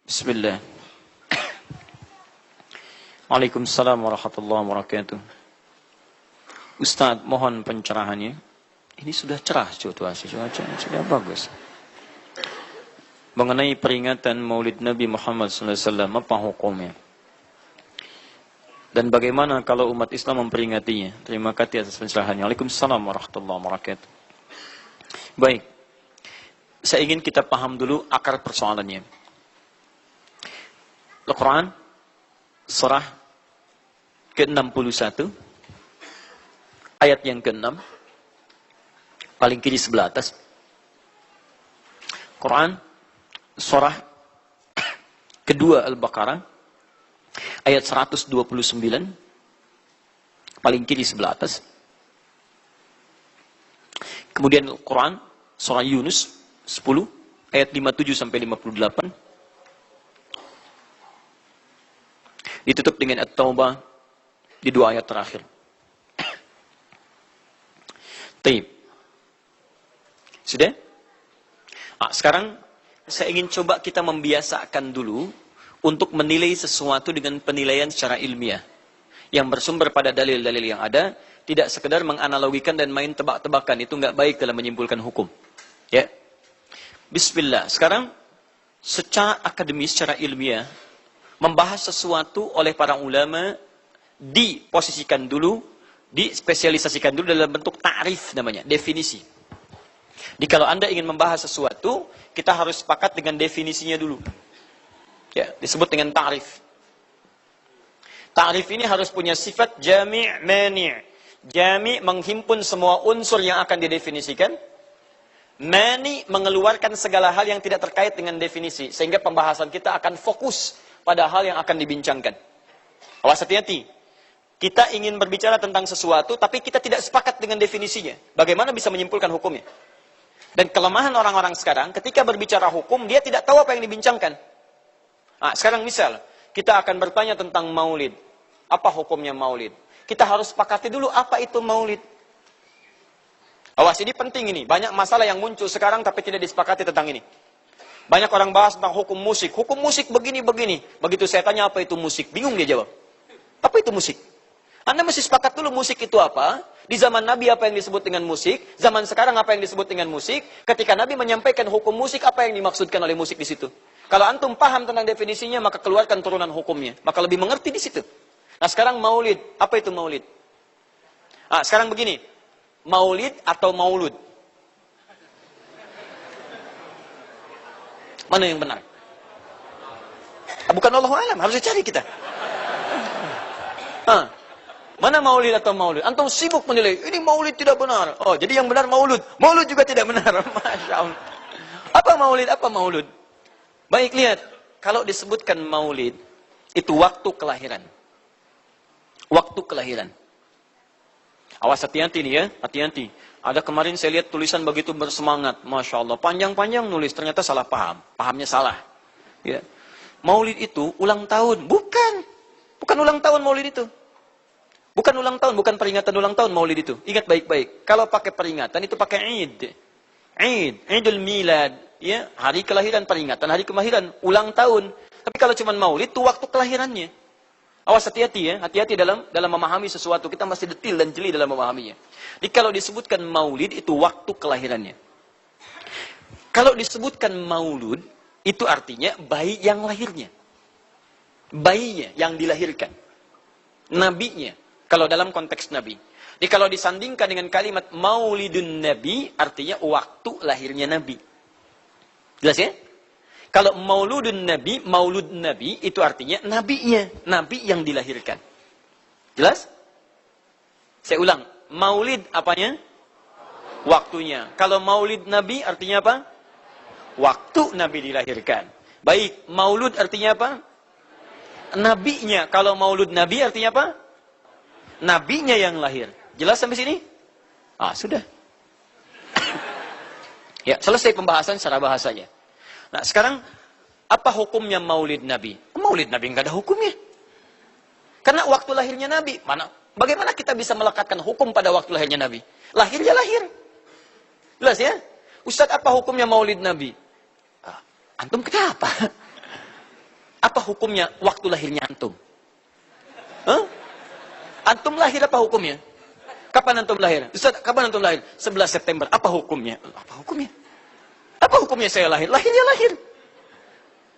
Bismillah. Waalaikumsalam warahmatullahi wabarakatuh. Ustaz, mohon pencerahannya. Ini sudah cerah situasi, sudah bagus. Mengenai peringatan Maulid Nabi Muhammad SAW, apa hukumnya? Dan bagaimana kalau umat Islam memperingatinya? Terima kasih atas pencerahannya. Waalaikumsalam warahmatullahi wabarakatuh. Baik, saya ingin kita paham dulu akar persoalannya. Al-Quran, surah ke-61, ayat yang ke-6, paling kiri sebelah atas. Quran, surah kedua Al-Baqarah, ayat 129, paling kiri sebelah atas. Kemudian Al-Quran, surah Yunus 10, ayat 57 sampai 58. Ditutup dengan At-Taubah di dua ayat terakhir. Taib. Sudah? Sekarang saya ingin coba kita membiasakan dulu untuk menilai sesuatu dengan penilaian secara ilmiah yang bersumber pada dalil-dalil yang ada, tidak sekedar menganalogikan dan main tebak-tebakan. Itu nggak baik dalam menyimpulkan hukum. Ya. Bismillah. Sekarang secara akademis, secara ilmiah, membahas sesuatu oleh para ulama diposisikan dulu, dispesialisasikan dulu dalam bentuk ta'rif namanya, definisi. Jadi kalau Anda ingin membahas sesuatu, kita harus sepakat dengan definisinya dulu. Ya, disebut dengan ta'rif. Ta'rif ini harus punya sifat jami' mani'. Jami' menghimpun semua unsur yang akan didefinisikan. Mani' mengeluarkan segala hal yang tidak terkait dengan definisi. Sehingga pembahasan kita akan fokus pada hal yang akan dibincangkan. Awas, hati-hati. Kita ingin berbicara tentang sesuatu, tapi kita tidak sepakat dengan definisinya. Bagaimana bisa menyimpulkan hukumnya? Dan kelemahan orang-orang sekarang, ketika berbicara hukum, dia tidak tahu apa yang dibincangkan. Sekarang misal, kita akan bertanya tentang maulid. Apa hukumnya maulid? Kita harus sepakati dulu apa itu maulid. Awas, ini penting ini. Banyak masalah yang muncul sekarang, tapi tidak disepakati tentang ini. Banyak orang bahas tentang hukum musik. Hukum musik begini-begini. Begitu saya tanya apa itu musik, bingung dia jawab. Apa itu musik? Anda mesti sepakat dulu musik itu apa. Di zaman Nabi apa yang disebut dengan musik. Zaman sekarang apa yang disebut dengan musik. Ketika Nabi menyampaikan hukum musik, apa yang dimaksudkan oleh musik di situ. Kalau antum paham tentang definisinya, maka keluarkan turunan hukumnya. Maka lebih mengerti di situ. Nah sekarang maulid. Apa itu maulid? Sekarang begini. Maulid atau maulud? Mana yang benar? Bukan Allah alam, harus dicari kita. Mana maulid atau maulud? Antum sibuk menilai, ini maulid tidak benar. Oh, jadi yang benar maulud. Maulud juga tidak benar. Masya Allah. Apa maulid, apa maulud? Baik, lihat. Kalau disebutkan maulid, itu waktu kelahiran. Waktu kelahiran. Awas, hati-hati nih ya, hati-hati. Ada kemarin saya lihat tulisan begitu bersemangat. Masya Allah, panjang-panjang nulis, ternyata salah paham. Pahamnya salah. Ya. Maulid itu ulang tahun. Bukan. Bukan ulang tahun maulid itu. Bukan ulang tahun, bukan peringatan ulang tahun maulid itu. Ingat baik-baik. Kalau pakai peringatan itu pakai Eid. Eid, Eidul Milad. Ya, hari kelahiran, peringatan hari kelahiran. Ulang tahun. Tapi kalau cuma maulid itu waktu kelahirannya. Awas, hati-hati ya. Hati-hati dalam memahami sesuatu. Kita mesti detil dan jeli dalam memahaminya. Jadi kalau disebutkan maulid itu waktu kelahirannya. Kalau disebutkan maulud, itu artinya bayi yang lahirnya. Bayinya yang dilahirkan. Nabinya. Kalau dalam konteks Nabi. Jadi kalau disandingkan dengan kalimat maulidun Nabi, artinya waktu lahirnya Nabi. Jelas ya? Kalau mauludun Nabi, maulud Nabi, itu artinya nabinya. Nabi yang dilahirkan. Jelas? Saya ulang. Maulid apanya? Waktunya. Kalau maulid Nabi artinya apa? Waktu Nabi dilahirkan. Baik, maulud artinya apa? Nabinya. Kalau maulud Nabi artinya apa? Nabinya yang lahir. Jelas sampai sini? Sudah. Ya, selesai pembahasan secara bahasanya. Nah, sekarang apa hukumnya maulid Nabi? Maulid Nabi nggak ada hukumnya. Karena waktu lahirnya Nabi. Bagaimana kita bisa melekatkan hukum pada waktu lahirnya Nabi? Lahir ya lahir. Jelas ya? Ustaz, apa hukumnya maulid Nabi? Antum kenapa? Apa hukumnya waktu lahirnya antum? Hah? Antum lahir apa hukumnya? Kapan antum lahir? Ustaz, kapan antum lahir? 11 September. Apa hukumnya? Apa hukumnya? Apa hukumnya saya lahir? Lahirnya lahir.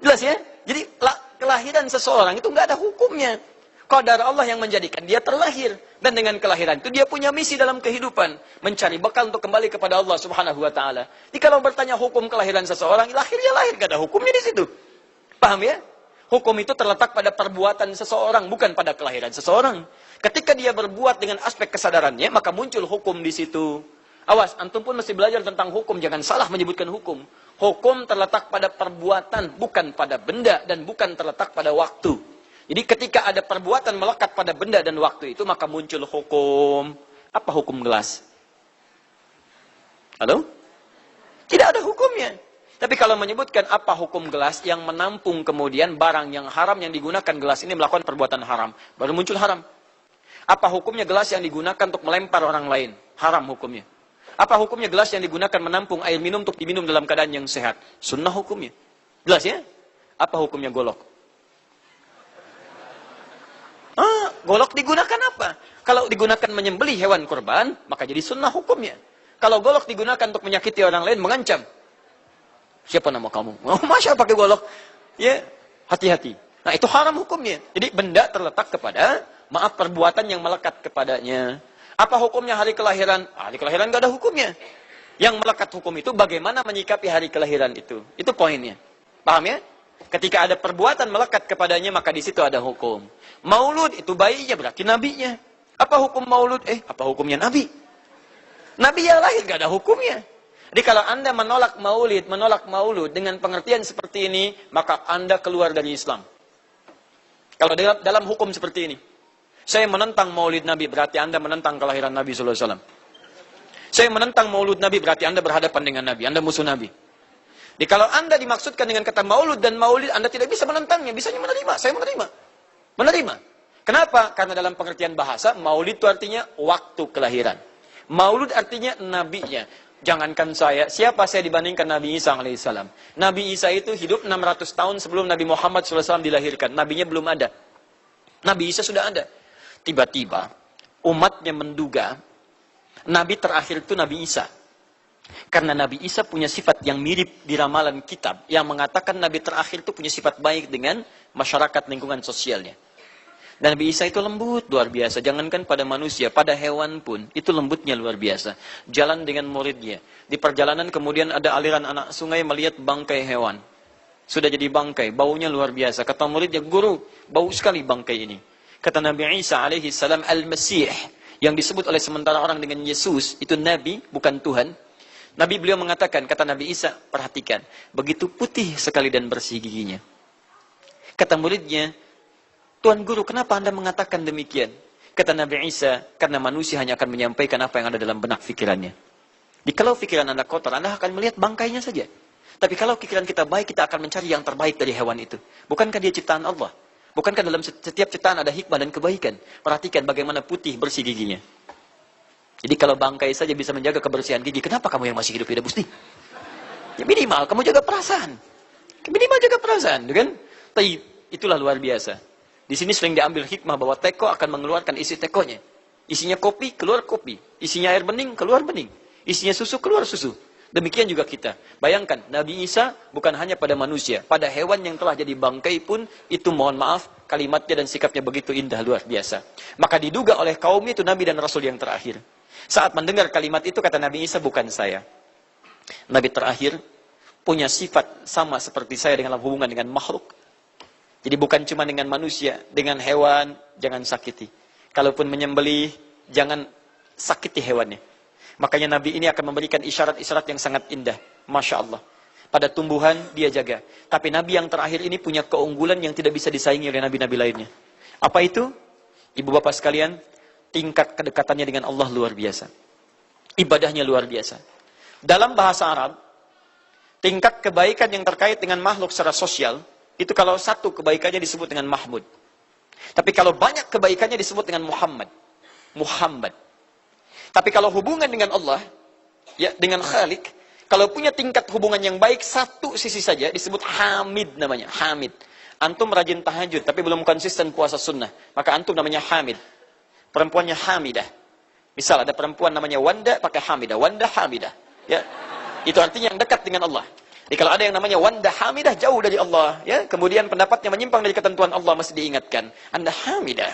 Jelas ya? Jadi kelahiran seseorang itu nggak ada hukumnya. Qadar Allah yang menjadikan dia terlahir. Dan dengan kelahiran itu dia punya misi dalam kehidupan. Mencari bekal untuk kembali kepada Allah subhanahu wa ta'ala. Jadi kalau bertanya hukum kelahiran seseorang, lahirnya lahir. Nggak ada hukumnya di situ. Paham ya? Hukum itu terletak pada perbuatan seseorang, bukan pada kelahiran seseorang. Ketika dia berbuat dengan aspek kesadarannya, maka muncul hukum di situ. Awas, antum pun mesti belajar tentang hukum. Jangan salah menyebutkan hukum. Hukum terletak pada perbuatan, bukan pada benda, dan bukan terletak pada waktu. Jadi ketika ada perbuatan melekat pada benda dan waktu itu, maka muncul hukum. Apa hukum gelas? Halo? Tidak ada hukumnya. Tapi kalau menyebutkan apa hukum gelas yang menampung kemudian barang yang haram yang digunakan gelas ini melakukan perbuatan haram, baru muncul haram. Apa hukumnya gelas yang digunakan untuk melempar orang lain? Haram hukumnya. Apa hukumnya gelas yang digunakan menampung air minum untuk diminum dalam keadaan yang sehat? Sunnah hukumnya. Jelas ya? Apa hukumnya golok? Golok digunakan apa? Kalau digunakan menyembelih hewan kurban, maka jadi sunnah hukumnya. Kalau golok digunakan untuk menyakiti orang lain, mengancam. Siapa nama kamu? Oh, Masya pakai golok. Ya, hati-hati. Nah, itu haram hukumnya. Jadi benda terletak kepada, maaf, perbuatan yang melekat kepadanya. Apa hukumnya hari kelahiran? Hari kelahiran gak ada hukumnya. Yang melekat hukum itu bagaimana menyikapi hari kelahiran itu. Itu poinnya. Paham ya? Ketika ada perbuatan melekat kepadanya, maka di situ ada hukum. Maulud itu bayinya, berarti nabinya. Apa hukum maulud? Apa hukumnya nabi? Nabi yang lahir gak ada hukumnya. Jadi kalau Anda menolak maulud dengan pengertian seperti ini, maka Anda keluar dari Islam. Kalau dalam hukum seperti ini, saya menentang maulid Nabi, berarti Anda menentang kelahiran Nabi SAW. Saya menentang maulud Nabi, berarti Anda berhadapan dengan Nabi, Anda musuh Nabi. Jadi kalau Anda dimaksudkan dengan kata maulud dan maulid, Anda tidak bisa menentangnya, bisanya menerima. Saya menerima. Menerima. Kenapa? Karena dalam pengertian bahasa, maulid itu artinya waktu kelahiran. Maulud artinya nabinya. Jangankan saya, siapa saya dibandingkan Nabi Isa alaihissalam? Nabi Isa itu hidup 600 tahun sebelum Nabi Muhammad SAW dilahirkan. Nabinya belum ada. Nabi Isa sudah ada. Tiba-tiba, umatnya menduga, Nabi terakhir itu Nabi Isa. Karena Nabi Isa punya sifat yang mirip di ramalan kitab, yang mengatakan Nabi terakhir itu punya sifat baik dengan masyarakat lingkungan sosialnya. Dan Nabi Isa itu lembut, luar biasa. Jangankan pada manusia, pada hewan pun, itu lembutnya luar biasa. Jalan dengan muridnya. Di perjalanan kemudian ada aliran anak sungai melihat bangkai hewan. Sudah jadi bangkai, baunya luar biasa. Kata muridnya, guru, bau sekali bangkai ini. Kata Nabi Isa alaihi salam, Al-Masih, yang disebut oleh sementara orang dengan Yesus, itu Nabi, bukan Tuhan. Nabi beliau mengatakan, kata Nabi Isa, perhatikan, begitu putih sekali dan bersih giginya. Kata muridnya, Tuan Guru, kenapa Anda mengatakan demikian? Kata Nabi Isa, karena manusia hanya akan menyampaikan apa yang ada dalam benak pikirannya. Jadi kalau pikiran Anda kotor, Anda akan melihat bangkainya saja. Tapi kalau pikiran kita baik, kita akan mencari yang terbaik dari hewan itu. Bukankah dia ciptaan Allah? Bukankah dalam setiap ciptaan ada hikmah dan kebaikan? Perhatikan bagaimana putih bersih giginya. Jadi kalau bangkai saja bisa menjaga kebersihan gigi, kenapa kamu yang masih hidup tidak mesti? Ya minimal, kamu jaga perasaan. Minimal jaga perasaan, kan? Tapi itulah luar biasa. Di sini sering diambil hikmah bahwa teko akan mengeluarkan isi tekonya. Isinya kopi, keluar kopi. Isinya air bening, keluar bening. Isinya susu, keluar susu. Demikian juga kita. Bayangkan, Nabi Isa bukan hanya pada manusia. Pada hewan yang telah jadi bangkai pun, itu mohon maaf, kalimatnya dan sikapnya begitu indah, luar biasa. Maka diduga oleh kaumnya itu Nabi dan Rasul yang terakhir. Saat mendengar kalimat itu, kata Nabi Isa, bukan saya. Nabi terakhir punya sifat sama seperti saya dengan hubungan dengan makhluk. Jadi bukan cuma dengan manusia, dengan hewan, jangan sakiti. Kalaupun menyembelih, jangan sakiti hewannya. Makanya Nabi ini akan memberikan isyarat-isyarat yang sangat indah. Masya Allah. Pada tumbuhan, dia jaga. Tapi Nabi yang terakhir ini punya keunggulan yang tidak bisa disaingi oleh Nabi-Nabi lainnya. Apa itu? Ibu bapak sekalian, tingkat kedekatannya dengan Allah luar biasa. Ibadahnya luar biasa. Dalam bahasa Arab, tingkat kebaikan yang terkait dengan makhluk secara sosial, itu kalau satu kebaikannya disebut dengan Mahmud. Tapi kalau banyak kebaikannya disebut dengan Muhammad. Muhammad. Tapi kalau hubungan dengan Allah, ya dengan Khalik, kalau punya tingkat hubungan yang baik, satu sisi saja disebut Hamid namanya. Hamid. Antum rajin tahajud, tapi belum konsisten puasa sunnah. Maka antum namanya Hamid. Perempuannya Hamidah. Misal ada perempuan namanya Wanda, pakai Hamidah. Wanda Hamidah. Ya. Itu artinya yang dekat dengan Allah. Jadi kalau ada yang namanya Wanda Hamidah, jauh dari Allah. Ya. Kemudian pendapatnya menyimpang dari ketentuan Allah, mesti diingatkan. Anda Hamidah.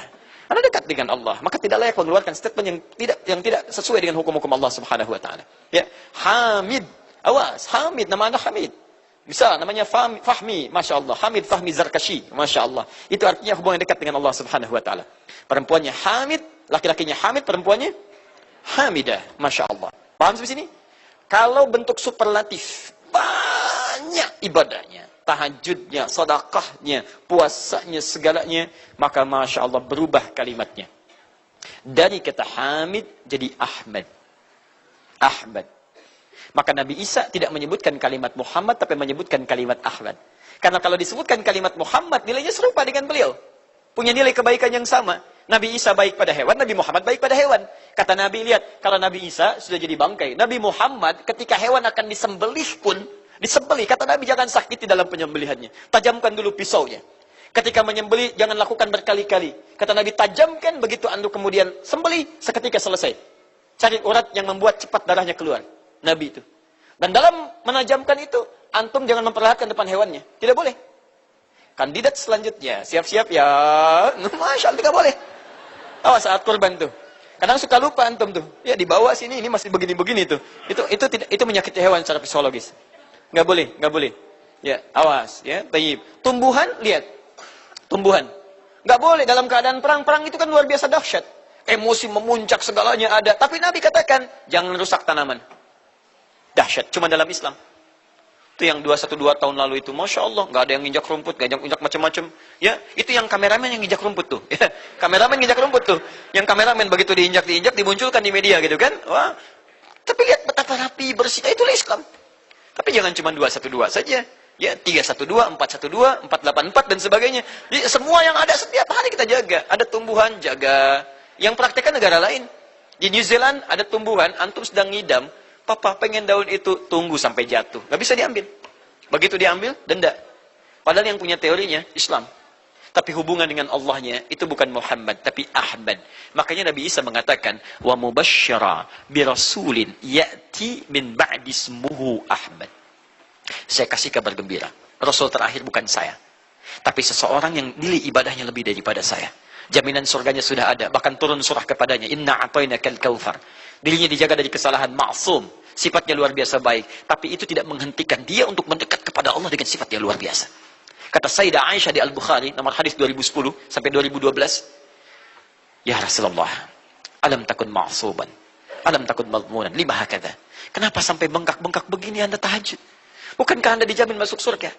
Anda dekat dengan Allah. Maka tidak layak mengeluarkan statement yang tidak sesuai dengan hukum-hukum Allah Subhanahu wa taala. Ya. Hamid. Awas, Hamid, nama Anda Hamid. Misal namanya Fahmi, Masya Allah. Hamid Fahmi Zarkashi, Masya Allah. Itu artinya hubungan dekat dengan Allah Subhanahu wa taala. Perempuannya Hamid, laki-lakinya Hamid, perempuannya Hamidah, Masya Allah. Paham sampai sini? Kalau bentuk superlatif, banyak ibadahnya, tahajudnya, sedekahnya, puasanya, segalanya, maka Masya Allah berubah kalimatnya. Dari kata Hamid jadi Ahmad. Ahmad. Maka Nabi Isa tidak menyebutkan kalimat Muhammad, tapi menyebutkan kalimat Ahmad. Karena kalau disebutkan kalimat Muhammad, nilainya serupa dengan beliau. Punya nilai kebaikan yang sama. Nabi Isa baik pada hewan, Nabi Muhammad baik pada hewan. Kata Nabi, lihat, kalau Nabi Isa sudah jadi bangkai. Nabi Muhammad ketika hewan akan disembelih pun, disembelih. Kata Nabi, jangan sakiti dalam penyembelihannya. Tajamkan dulu pisaunya. Ketika menyembelih, jangan lakukan berkali-kali. Kata Nabi, tajamkan, begitu antum kemudian sembelih, seketika selesai. Cari urat yang membuat cepat darahnya keluar. Nabi itu. Dan dalam menajamkan itu, antum jangan memperlihatkan depan hewannya. Tidak boleh. Kandidat selanjutnya, siap-siap ya. Masya Allah, tidak boleh. Oh, saat kurban tuh. Kadang suka lupa antum tuh. Ya, dibawa sini, ini masih begini-begini tuh. Itu menyakiti hewan secara psikologis. Nggak boleh, nggak boleh. Ya, awas. Ya, tayyib. Tumbuhan, lihat. Tumbuhan. Nggak boleh dalam keadaan perang. Perang itu kan luar biasa dahsyat. Emosi memuncak, segalanya ada. Tapi Nabi katakan, jangan rusak tanaman. Dahsyat, cuma dalam Islam. Itu yang 212 tahun lalu itu, Masya Allah, nggak ada yang nginjak rumput, nggak injak macam-macam. Ya, itu yang kameramen yang nginjak rumput tuh. Ya, kameramen nginjak rumput tuh. Yang kameramen begitu diinjak, dimunculkan di media gitu kan. Wah, tapi lihat betapa rapi, bersih. Itulah Islam. Tapi jangan cuma 212 saja. Ya, 312, 412, 484 dan sebagainya. Jadi, semua yang ada setiap hari kita jaga. Ada tumbuhan, jaga. Yang praktekkan negara lain. Di New Zealand ada tumbuhan, antum sedang ngidam. Papa pengen daun itu, tunggu sampai jatuh. Gak bisa diambil. Begitu diambil, denda. Padahal yang punya teorinya Islam. Tapi hubungan dengan Allahnya, itu bukan Muhammad, tapi Ahmad. Makanya Nabi Isa mengatakan, wa mubasyara birasulin ya'ti min ba'di ismuhu Ahmad. Saya kasih kabar gembira. Rasul terakhir bukan saya. Tapi seseorang yang nilai ibadahnya lebih daripada saya. Jaminan surganya sudah ada. Bahkan turun surah kepadanya. Inna a'tainakal kautsar. Dirinya dijaga dari kesalahan, maksum. Sifatnya luar biasa baik. Tapi itu tidak menghentikan dia untuk mendekat kepada Allah dengan sifat yang luar biasa. Kata Sayyidah Aisyah di Al-Bukhari, nomor hadis 2010 sampai 2012. Ya Rasulullah, alam takun ma'suban. Alam takun mazmunan. Lima hakadha. Kenapa sampai bengkak-bengkak begini Anda tahajud? Bukankah Anda dijamin masuk surga?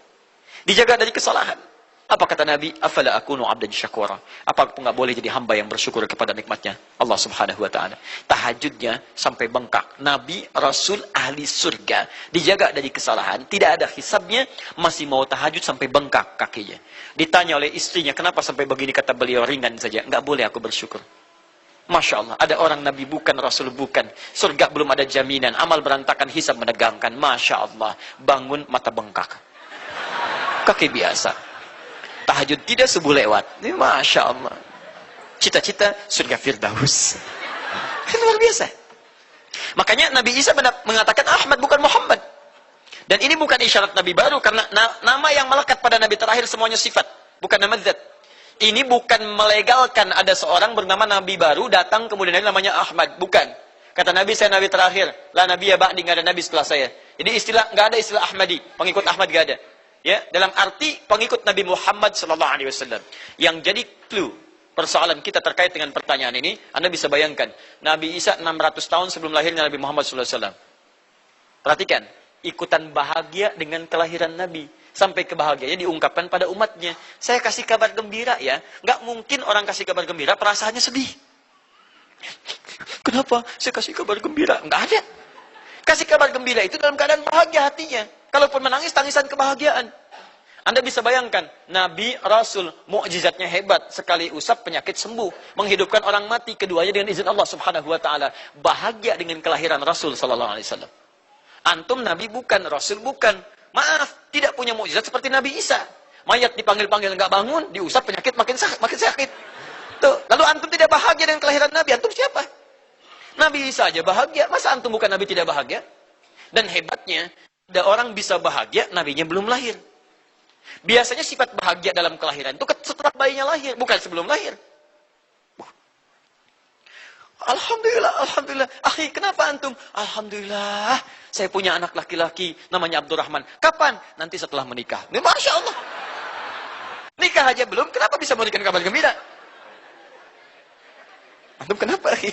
Dijaga dari kesalahan. Apa kata Nabi? Afala akunu abdan syakura. Apa aku nggak boleh jadi hamba yang bersyukur kepada nikmatnya Allah Subhanahu wa taala. Tahajudnya sampai bengkak. Nabi, Rasul, ahli surga, dijaga dari kesalahan, tidak ada hisabnya, masih mau tahajud sampai bengkak kakinya. Ditanya oleh istrinya, kenapa sampai begini? Kata beliau, ringan saja. Nggak boleh aku bersyukur. Masya Allah, ada orang Nabi bukan, Rasul bukan. Surga belum ada jaminan, amal berantakan, hisab menegangkan. Masya Allah, bangun mata bengkak. Kaki biasa. Tahajud tidak subuh lewat. Ini Masya Allah. Cita-cita surga Firdaus. Kan luar biasa. Makanya Nabi Isa mengatakan Ahmad bukan Muhammad. Dan ini bukan isyarat Nabi baru. Karena nama yang melekat pada Nabi terakhir semuanya sifat. Bukan nama zat. Ini bukan melegalkan ada seorang bernama Nabi baru datang kemudian namanya Ahmad. Bukan. Kata Nabi, saya Nabi terakhir. La Nabi ya ba'di, nggak ada Nabi setelah saya. Jadi nggak ada istilah Ahmadi. Pengikut Ahmad nggak ada. Ya, dalam arti pengikut Nabi Muhammad sallallahu alaihi wasallam. Yang jadi clue persoalan kita terkait dengan pertanyaan ini, Anda bisa bayangkan, Nabi Isa 600 tahun sebelum lahirnya Nabi Muhammad sallallahu alaihi wasallam. Perhatikan, ikutan bahagia dengan kelahiran Nabi. Sampai kebahagiaannya diungkapkan pada umatnya. Saya kasih kabar gembira ya. Nggak mungkin orang kasih kabar gembira perasaannya sedih. Kenapa saya kasih kabar gembira? Nggak ada. Kasih kabar gembira itu dalam keadaan bahagia hatinya. Kalaupun menangis, tangisan kebahagiaan. Anda bisa bayangkan, Nabi, Rasul, mukjizatnya hebat. Sekali usap, penyakit sembuh. Menghidupkan orang mati, keduanya dengan izin Allah Subhanahu wa ta'ala. Bahagia dengan kelahiran Rasul sallallahu alaihi wasallam. Antum Nabi bukan, Rasul bukan. Maaf, tidak punya mukjizat seperti Nabi Isa. Mayat dipanggil-panggil nggak bangun, diusap penyakit makin sakit. Tuh, lalu antum tidak bahagia dengan kelahiran Nabi, antum siapa? Nabi Isa aja bahagia, masa antum bukan Nabi tidak bahagia? Dan hebatnya, ada orang bisa bahagia, nabinya belum lahir. Biasanya sifat bahagia dalam kelahiran itu setelah bayinya lahir, bukan sebelum lahir. Alhamdulillah, alhamdulillah. Akhi, kenapa antum? Alhamdulillah, saya punya anak laki-laki, namanya Abdurrahman. Kapan? Nanti setelah menikah. Ini Masya Allah. Nikah aja belum, kenapa bisa memberikan kabar gembira? Antum kenapa, akhi?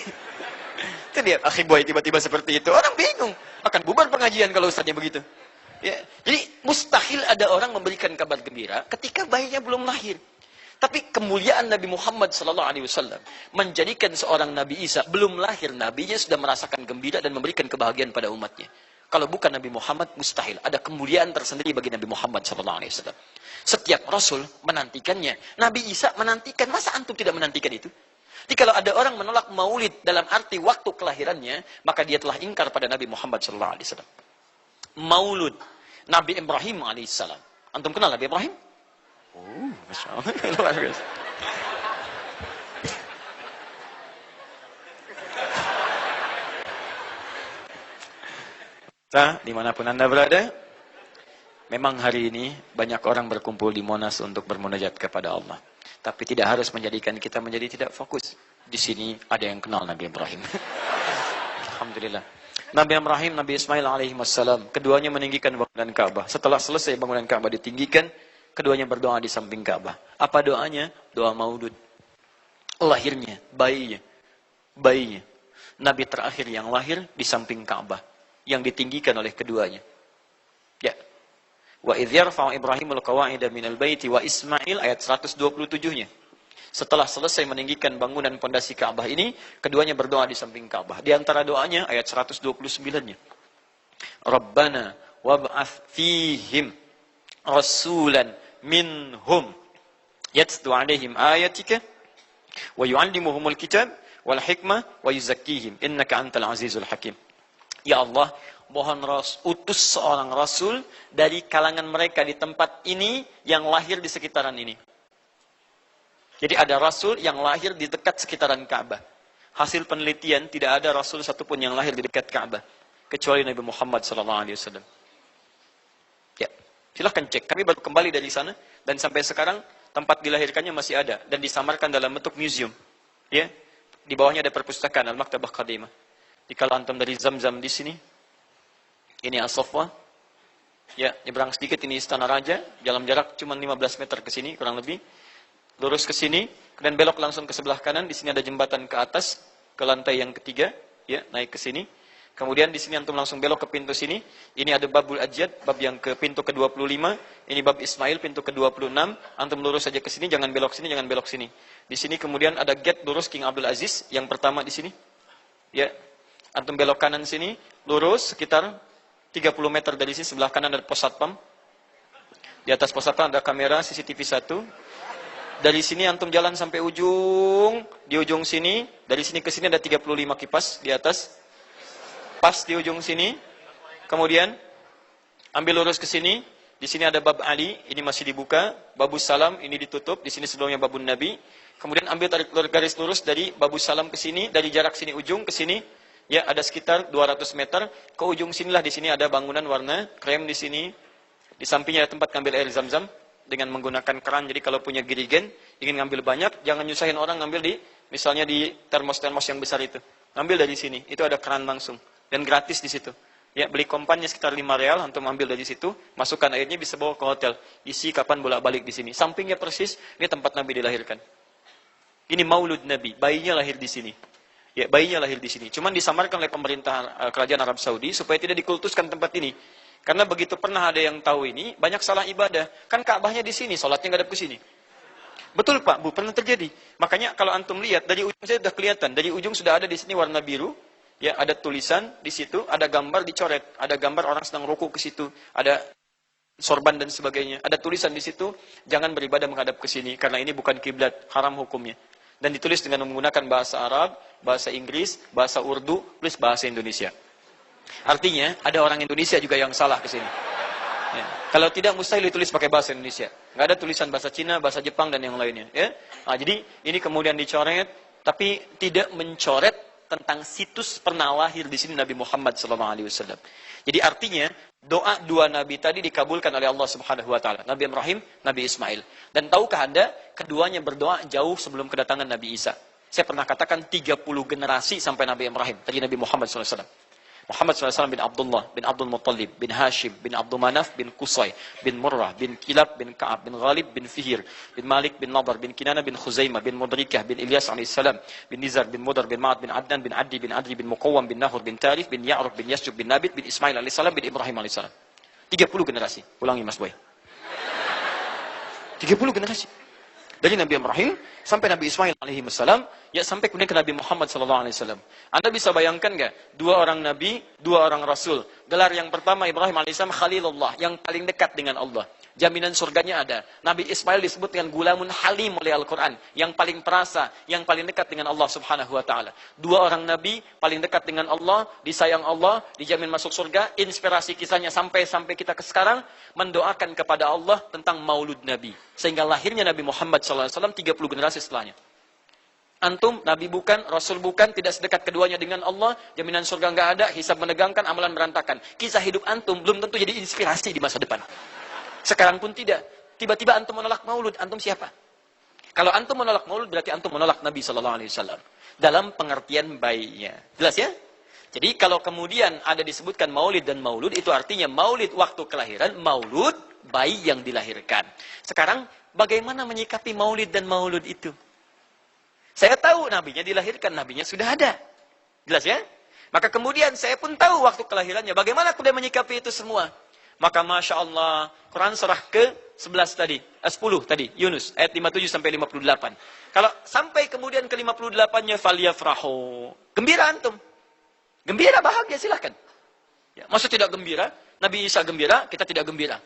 Itu dia, akhi boy tiba-tiba seperti itu. Orang bingung. Akan bubar pengajian kalau ustaznya begitu. Ya. Jadi, mustahil ada orang memberikan kabar gembira ketika bayinya belum lahir. Tapi kemuliaan Nabi Muhammad SAW menjadikan seorang Nabi Isa belum lahir, nabinya sudah merasakan gembira dan memberikan kebahagiaan pada umatnya. Kalau bukan Nabi Muhammad, mustahil. Ada kemuliaan tersendiri bagi Nabi Muhammad SAW. Setiap Rasul menantikannya. Nabi Isa menantikan. Masa antum tidak menantikan itu? Jadi kalau ada orang menolak maulid dalam arti waktu kelahirannya, maka dia telah ingkar pada Nabi Muhammad SAW. Maulud Nabi Ibrahim AS. Antum kenal Nabi Ibrahim? Oh, Masya Allah. Luar biasa. Nah, dimanapun Anda berada, memang hari ini banyak orang berkumpul di Monas untuk bermunajat kepada Allah. Tapi tidak harus menjadikan kita menjadi tidak fokus. Di sini ada yang kenal Nabi Ibrahim. Alhamdulillah. Nabi Ibrahim, Nabi Ismail alaihissalam, keduanya meninggikan bangunan Ka'bah. Setelah selesai bangunan Ka'bah ditinggikan, keduanya berdoa di samping Ka'bah. Apa doanya? Doa maulud. Lahirnya, bayinya. Nabi terakhir yang lahir di samping Ka'bah, yang ditinggikan oleh keduanya. Ya. Wa idh yarfa'u Ibrahimul qawa'ida minal baiti wa Ismail, ayat 127-nya. Setelah selesai meninggikan bangunan pondasi Ka'bah ini, keduanya berdoa di samping Ka'bah. Di antara doanya ayat 129-nya. Rabbana wab'ath fihim rasulan minhum yatlu 'alaihim ayatika wa yu'allimuhumul kitab wal hikmah wa yuzakkihim innaka antal azizul hakim. Ya Allah, mohon utus seorang rasul dari kalangan mereka di tempat ini yang lahir di sekitaran ini. Jadi ada rasul yang lahir di dekat sekitaran Ka'bah. Hasil penelitian, tidak ada rasul satupun yang lahir di dekat Ka'bah kecuali Nabi Muhammad SAW. Ya, silahkan cek. Kami baru kembali dari sana dan sampai sekarang tempat dilahirkannya masih ada dan disamarkan dalam bentuk museum. Ya, di bawahnya ada perpustakaan Al-Maktabah Qadimah. Di kalau antum dari Zamzam di sini, ini As-Saffah. Ya, nyebrang sedikit ini Istana Raja, dalam jarak cuma 15 meter ke sini kurang lebih. Lurus ke sini, kemudian belok langsung ke sebelah kanan. Di sini ada jembatan ke atas, ke lantai yang ketiga, ya, naik ke sini. Kemudian di sini antum langsung belok ke pintu sini. Ini ada Babul Ajjad, bab yang ke pintu ke-25. Ini bab Ismail, pintu ke-26. Antum lurus saja ke sini, jangan belok sini, jangan belok sini. Di sini kemudian ada gate lurus King Abdul Aziz, yang pertama di sini. Ya, antum belok kanan sini, lurus sekitar 30 meter dari sini, sebelah kanan ada pos satpam. Di atas pos satpam ada kamera CCTV 1. Dari sini antum jalan sampai ujung, di ujung sini, dari sini ke sini ada 35 kipas di atas. Pas di ujung sini. Kemudian ambil lurus ke sini, di sini ada bab Ali, ini masih dibuka, babus salam ini ditutup, di sini sebelumnya babun Nabi. Kemudian ambil tarik garis lurus dari babus salam ke sini, dari jarak sini ujung ke sini, ya ada sekitar 200 meter. Ke ujung sinilah, di sini ada bangunan warna krem di sini. Di sampingnya ada tempat ngambil air Zam-Zam dengan menggunakan keran. Jadi kalau punya girigen, ingin ngambil banyak, jangan nyusahin orang ngambil di, misalnya di termos-termos yang besar itu. Ngambil dari sini, itu ada keran langsung. Dan gratis di situ. Ya, beli kompannya sekitar 5 real, untuk ambil dari situ, masukkan airnya, bisa bawa ke hotel. Isi kapan bolak-balik di sini. Sampingnya persis, ini tempat Nabi dilahirkan. Ini maulud Nabi, bayinya lahir di sini. Ya, bayinya lahir di sini. Cuman disamarkan oleh pemerintah kerajaan Arab Saudi, supaya tidak dikultuskan tempat ini. Karena begitu pernah ada yang tahu ini, banyak salah ibadah. Kan Ka'bahnya di sini, sholatnya ngadep ke sini. Betul Pak, Bu, pernah terjadi. Makanya kalau antum lihat, dari ujung saya sudah kelihatan. Dari ujung sudah ada di sini warna biru. Ya, ada tulisan di situ, ada gambar dicoret. Ada gambar orang sedang ruku ke situ. Ada sorban dan sebagainya. Ada tulisan di situ, jangan beribadah menghadap ke sini. Karena ini bukan kiblat, haram hukumnya. Dan ditulis dengan menggunakan bahasa Arab, bahasa Inggris, bahasa Urdu, plus bahasa Indonesia. Artinya, ada orang Indonesia juga yang salah ke sini. Ya. Kalau tidak mustahil ditulis pakai bahasa Indonesia. Nggak ada tulisan bahasa Cina, bahasa Jepang dan yang lainnya. Ya. Nah, jadi ini kemudian dicoret, tapi tidak mencoret tentang situs pernah lahir di sini Nabi Muhammad SAW. Jadi artinya doa dua nabi tadi dikabulkan oleh Allah Subhanahu Wa Taala. Nabi Ibrahim, Nabi Ismail. Dan tahukah Anda, keduanya berdoa jauh sebelum kedatangan Nabi Isa. Saya pernah katakan 30 generasi sampai Nabi Ibrahim, tadi Nabi Muhammad SAW. Muhammad SAW bin Abdullah, bin Abdul Muttalib, bin Hashim, bin Abdul Manaf, bin Qusay, bin Murrah, bin Kilab, bin Ka'ab, bin Ghalib, bin Fihir, bin Malik, bin Nadar, bin Kinana, bin Khuzaimah, bin Mudrikah, bin Ilyas AS, bin Nizar, bin Mudar, bin Ma'ad, bin Adnan, bin Addi, bin Adri, bin Muqawwam, bin Nahur, bin Tarif, bin Ya'ruf, bin Yasjub, bin Nabit, bin Ismail AS, bin Ibrahim AS. 30 generasi. Ulangi Mas Boy. 30 generasi. Dari Nabi Ibrahim sampai Nabi Ismail alaihi wassalam, ya sampai kemudian ke Nabi Muhammad sallallahu alaihi wasallam. Anda bisa bayangkan nggak? Dua orang nabi, dua orang rasul. Gelar yang pertama Ibrahim alaihissalam Khalilullah, yang paling dekat dengan Allah. Jaminan surganya ada. Nabi Ismail disebut dengan gulamun halim oleh Al-Quran, yang paling perasa, yang paling dekat dengan Allah Subhanahu Wa Taala. Dua orang nabi paling dekat dengan Allah, disayang Allah, dijamin masuk surga. Inspirasi kisahnya sampai kita ke sekarang mendoakan kepada Allah tentang maulud Nabi, sehingga lahirnya Nabi Muhammad SAW 30 generasi setelahnya. Antum, Nabi bukan, Rasul bukan, tidak sedekat keduanya dengan Allah, jaminan surga nggak ada, hisab menegangkan, amalan berantakan. Kisah hidup antum belum tentu jadi inspirasi di masa depan. Sekarang pun tidak. Tiba-tiba antum menolak maulud, antum siapa? Kalau antum menolak maulud, berarti antum menolak Nabi SAW. Dalam pengertian baiknya. Jelas ya? Jadi kalau kemudian ada disebutkan maulid dan maulud, itu artinya maulid waktu kelahiran, maulud bayi yang dilahirkan. Sekarang, bagaimana menyikapi maulid dan maulud itu? Saya tahu nabinya dilahirkan, nabinya sudah ada. Jelas ya? Maka kemudian saya pun tahu waktu kelahirannya. Bagaimana kemudian menyikapi itu semua? Maka Masya Allah, Quran surah ke-11 tadi, 10 tadi, Yunus, ayat 57 sampai 58. Kalau sampai kemudian ke 58-nya, faliyafrahu. Gembira antum. Gembira, bahagia, silahkan. Ya, masa tidak gembira? Nabi Isa gembira, kita tidak gembira.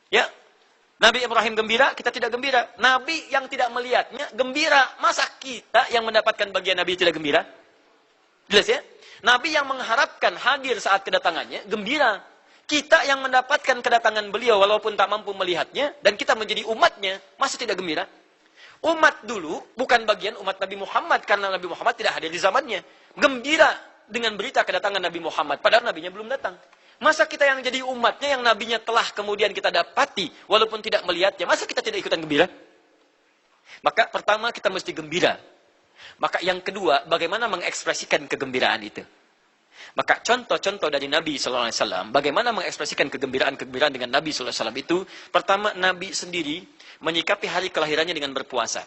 Ya, Nabi Ibrahim gembira, kita tidak gembira. Nabi yang tidak melihatnya gembira. Masa kita yang mendapatkan bagian Nabi tidak gembira? Jelas ya? Nabi yang mengharapkan hadir saat kedatangannya, gembira. Kita yang mendapatkan kedatangan beliau walaupun tak mampu melihatnya, dan kita menjadi umatnya, masa tidak gembira? Umat dulu bukan bagian umat Nabi Muhammad, karena Nabi Muhammad tidak hadir di zamannya. Gembira dengan berita kedatangan Nabi Muhammad, padahal nabinya belum datang. Masa kita yang jadi umatnya, yang nabinya telah kemudian kita dapati, walaupun tidak melihatnya, masa kita tidak ikutan gembira? Maka pertama kita mesti gembira. Maka yang kedua, bagaimana mengekspresikan kegembiraan itu? Maka contoh-contoh dari Nabi SAW, bagaimana mengekspresikan kegembiraan-kegembiraan dengan Nabi SAW itu, pertama Nabi sendiri menyikapi hari kelahirannya dengan berpuasa.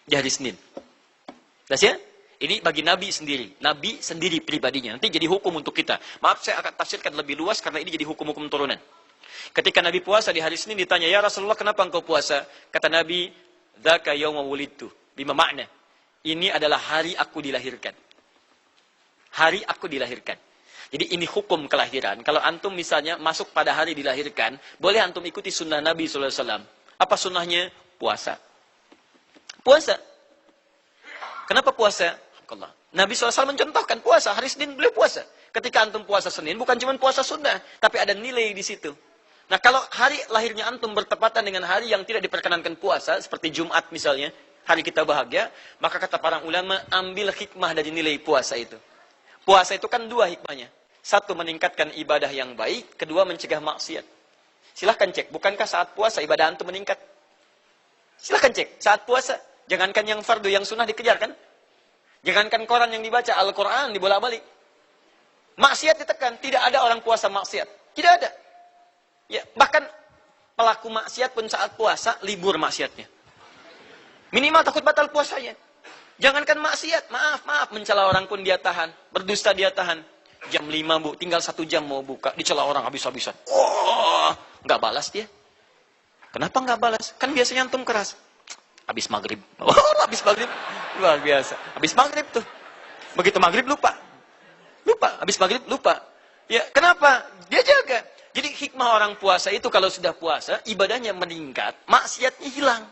Di hari Senin. Jelas ya? Ini bagi Nabi sendiri pribadinya. Nanti jadi hukum untuk kita. Maaf, saya akan tafsirkan lebih luas karena ini jadi hukum-hukum turunan. Ketika Nabi puasa di hari Senin ditanya, ya Rasulullah kenapa engkau puasa? Kata Nabi, dzaka yauma wulidtu. Bima makna? Ini adalah hari aku dilahirkan. Hari aku dilahirkan. Jadi ini hukum kelahiran. Kalau antum misalnya masuk pada hari dilahirkan, boleh antum ikuti sunnah Nabi SAW. Apa sunnahnya? Puasa. Puasa. Kenapa puasa? Nabi SAW mencontohkan puasa. Hari Senin beliau puasa. Ketika antum puasa Senin, bukan cuma puasa sunnah, tapi ada nilai di situ. Nah, kalau hari lahirnya antum bertepatan dengan hari yang tidak diperkenankan puasa, seperti Jumat misalnya, hari kita bahagia, maka kata para ulama, ambil hikmah dari nilai puasa itu. Puasa itu kan dua hikmahnya. Satu, meningkatkan ibadah yang baik. Kedua, mencegah maksiat. Silahkan cek. Bukankah saat puasa ibadah antum meningkat? Silahkan cek. Saat puasa. Jangankan yang fardu, yang sunnah dikejar kan? Jangankan Quran yang dibaca, Al-Quran dibolak-balik. Maksiat ditekan. Tidak ada orang puasa maksiat. Tidak ada. Ya, bahkan pelaku maksiat pun saat puasa, libur maksiatnya. Minimal takut batal puasanya. Jangankan maksiat, maaf, mencela orang pun dia tahan. Berdusta dia tahan. Jam 5 bu, tinggal 1 jam mau buka. Dicela orang habis-habisan. Oh, nggak balas dia. Kenapa nggak balas? Kan biasanya antum keras. Habis maghrib. Oh, habis maghrib. Luar biasa. Habis maghrib tuh. Begitu maghrib lupa. Habis maghrib lupa. Ya, kenapa? Dia jaga. Jadi hikmah orang puasa itu kalau sudah puasa, ibadahnya meningkat, maksiatnya hilang.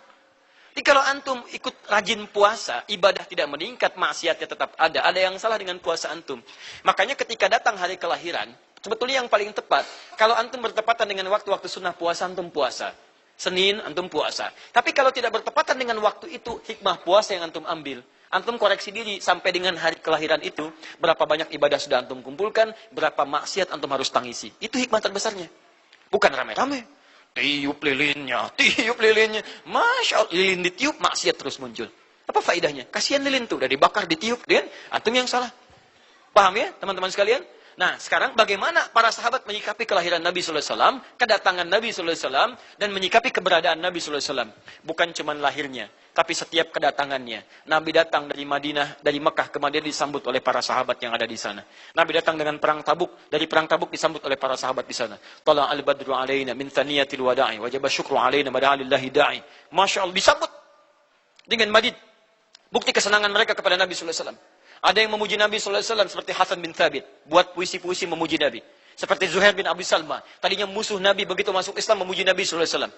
Jadi kalau antum ikut rajin puasa, ibadah tidak meningkat, maksiatnya tetap ada. Ada yang salah dengan puasa antum. Makanya ketika datang hari kelahiran, Sebetulnya yang paling tepat, kalau antum bertepatan dengan waktu-waktu sunnah puasa, antum puasa. Senin, antum puasa. Tapi kalau tidak bertepatan dengan waktu itu, hikmah puasa yang antum ambil. Antum koreksi diri sampai dengan hari kelahiran itu, berapa banyak ibadah sudah antum kumpulkan, berapa maksiat antum harus tangisi. Itu hikmah terbesarnya. Bukan rame-rame. Tiup lilinnya, tiup lilinnya. Masya Allah, lilin ditiup, maksiat terus muncul. Apa faedahnya? Kasihan lilin tuh, udah dibakar, ditiup. Dan antum yang salah. Paham ya, teman-teman sekalian? Nah, sekarang bagaimana para sahabat menyikapi kelahiran Nabi Sallallahu Alaihi Wasallam, kedatangan Nabi Sallallahu Alaihi Wasallam, dan menyikapi keberadaan Nabi Sallallahu Alaihi Wasallam. Bukan cuma lahirnya, tapi setiap kedatangannya. Nabi datang dari Madinah, dari Mekah ke Madinah disambut oleh para sahabat yang ada di sana. Nabi datang dengan perang Tabuk, dari perang Tabuk disambut oleh para sahabat di sana. Tala al-badru alaina min thaniyatil wada'i, wajaba syukru alaina mada'alillahi da'i. Masya Allah, disambut dengan madid. Bukti kesenangan mereka kepada Nabi Sallallahu Alaihi Wasallam. Ada yang memuji Nabi Sallallahu Alaihi Wasallam seperti Hasan bin Thabit, buat puisi-puisi memuji Nabi. Seperti Zuhair bin Abi Salma, tadinya musuh Nabi, begitu masuk Islam memuji Nabi Sallallahu Alaihi Wasallam.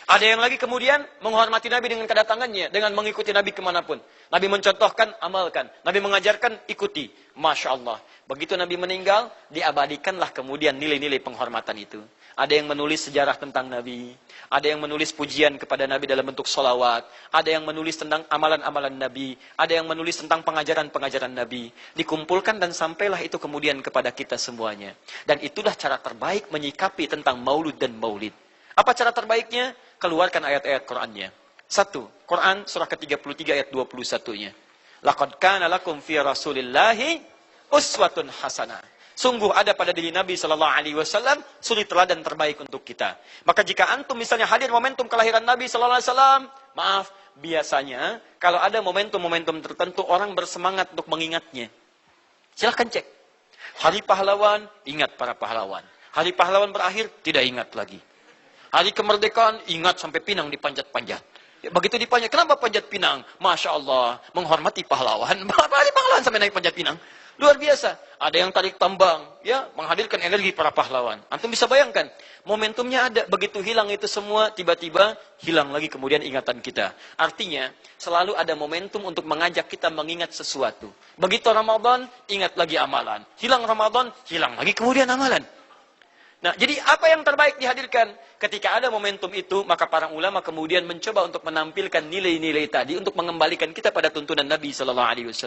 Ada yang lagi kemudian menghormati Nabi dengan kedatangannya, dengan mengikuti Nabi kemanapun. Nabi mencontohkan, amalkan. Nabi mengajarkan, ikuti. Masya Allah. Begitu Nabi meninggal, diabadikanlah kemudian nilai-nilai penghormatan itu. Ada yang menulis sejarah tentang Nabi. Ada yang menulis pujian kepada Nabi dalam bentuk solawat. Ada yang menulis tentang amalan-amalan Nabi. Ada yang menulis tentang pengajaran-pengajaran Nabi. Dikumpulkan dan sampailah itu kemudian kepada kita semuanya. Dan itulah cara terbaik menyikapi tentang maulud dan maulid. Apa cara terbaiknya? Keluarkan ayat-ayat Qur'annya. 1. Quran surah ke-33 ayat 21-nya. Laqad kana lakum fi Rasulillahi uswatun hasanah. Sungguh ada pada diri Nabi Sallallahu Alaihi Wasallam suri teladan terbaik untuk kita. Maka jika antum misalnya hadir momentum kelahiran Nabi Sallallahu Alaihi Wasallam, maaf, biasanya kalau ada momentum-momentum tertentu orang bersemangat untuk mengingatnya. Silahkan cek. Hari pahlawan, ingat para pahlawan. Hari pahlawan berakhir, tidak ingat lagi. Hari kemerdekaan, ingat sampai pinang dipanjat-panjat. Ya, begitu dipanjat, kenapa panjat pinang? Masya Allah, menghormati pahlawan. Hari pahlawan sampai naik panjat pinang. Luar biasa. Ada yang tarik tambang, ya, menghadirkan energi para pahlawan. Antum bisa bayangkan, momentumnya ada, begitu hilang itu semua, tiba-tiba hilang lagi kemudian ingatan kita. Artinya, selalu ada momentum untuk mengajak kita mengingat sesuatu. Begitu Ramadan, ingat lagi amalan. Hilang Ramadan, hilang lagi kemudian amalan. Nah, jadi apa yang terbaik dihadirkan? Ketika ada momentum itu, maka para ulama kemudian mencoba untuk menampilkan nilai-nilai tadi untuk mengembalikan kita pada tuntunan Nabi Sallallahu Alaihi Wasallam.